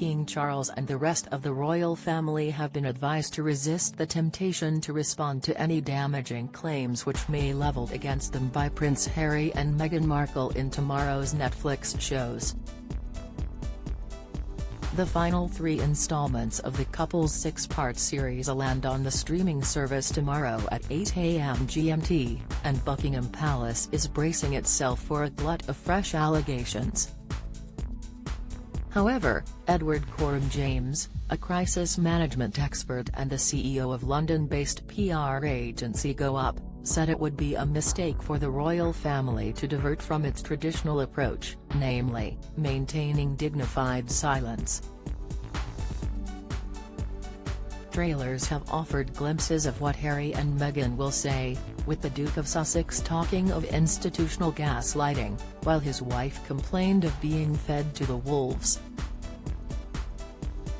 King Charles and the rest of the royal family have been advised to resist the temptation to respond to any damaging claims which may be leveled against them by Prince Harry and Meghan Markle in tomorrow's Netflix shows. The final 3 installments of the couple's 6-part series will land on the streaming service tomorrow at 8 AM GMT, and Buckingham Palace is bracing itself for a glut of fresh allegations. However, Edward Coram-James, a crisis management expert and the CEO of London-based PR agency Go Up, said it would be a mistake for the royal family to divert from its traditional approach, namely, maintaining dignified silence. Trailers have offered glimpses of what Harry and Meghan will say, with the Duke of Sussex talking of institutional gaslighting, while his wife complained of being fed to the wolves.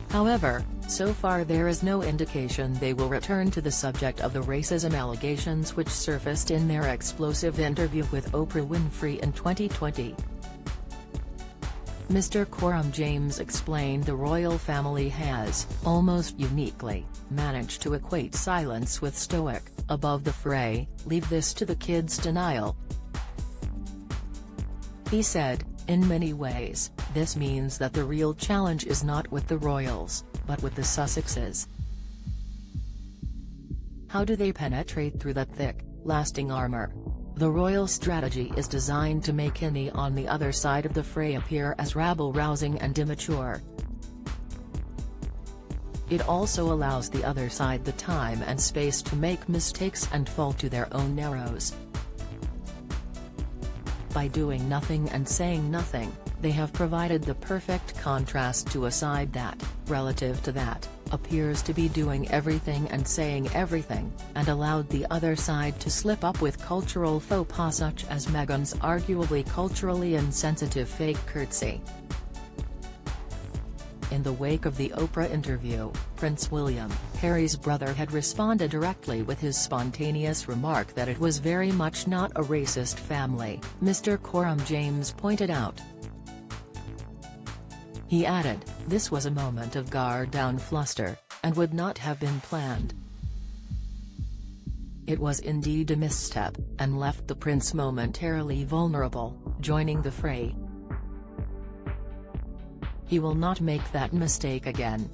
However, so far there is no indication they will return to the subject of the racism allegations which surfaced in their explosive interview with Oprah Winfrey in 2020. Mr. Coram-James explained the royal family has, almost uniquely, managed to equate silence with stoic, above the fray, leave this to the kids' denial. He said, in many ways, this means that the real challenge is not with the royals, but with the Sussexes. How do they penetrate through that thick, lasting armor? The royal strategy is designed to make any on the other side of the fray appear as rabble-rousing and immature. It also allows the other side the time and space to make mistakes and fall to their own arrows. By doing nothing and saying nothing, they have provided the perfect contrast to a side that, relative to that, appears to be doing everything and saying everything, and allowed the other side to slip up with cultural faux pas such as Meghan's arguably culturally insensitive fake curtsy. In the wake of the Oprah interview, Prince William, Harry's brother, had responded directly with his spontaneous remark that it was very much not a racist family, Mr. Coram-James pointed out. He added, this was a moment of guard-down fluster, and would not have been planned. It was indeed a misstep, and left the prince momentarily vulnerable, joining the fray. He will not make that mistake again.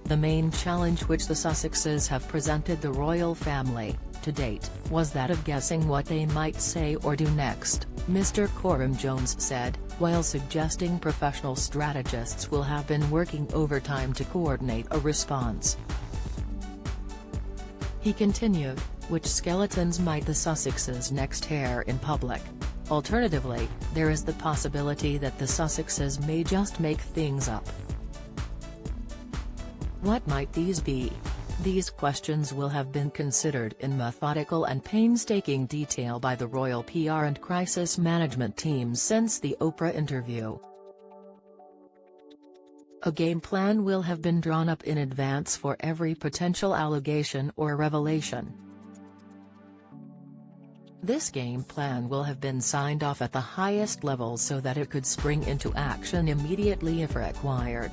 The main challenge which the Sussexes have presented the royal family, to date, was that of guessing what they might say or do next, Mr. Coram-James said, while suggesting professional strategists will have been working overtime to coordinate a response. He continued, which skeletons might the Sussexes next tear in public? Alternatively, there is the possibility that the Sussexes may just make things up. What might these be? These questions will have been considered in methodical and painstaking detail by the royal PR and crisis management teams since the Oprah interview. A game plan will have been drawn up in advance for every potential allegation or revelation. This game plan will have been signed off at the highest levels so that it could spring into action immediately if required.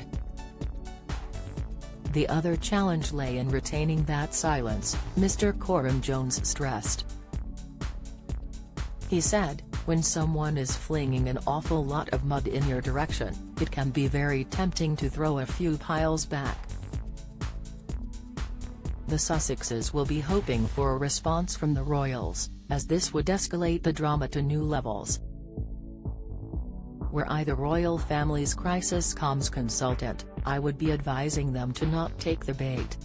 The other challenge lay in retaining that silence, Mr. Coram-James stressed. He said, when someone is flinging an awful lot of mud in your direction, it can be very tempting to throw a few piles back. The Sussexes will be hoping for a response from the royals, as this would escalate the drama to new levels. Were I the royal family's crisis comms consultant, I would be advising them to not take the bait.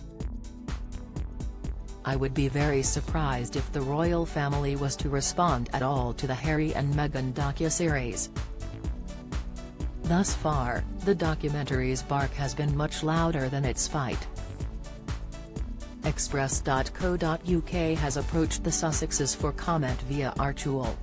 I would be very surprised if the royal family was to respond at all to the Harry and Meghan docuseries. Thus far, the documentary's bark has been much louder than its fight. Express.co.uk has approached the Sussexes for comment via our tool.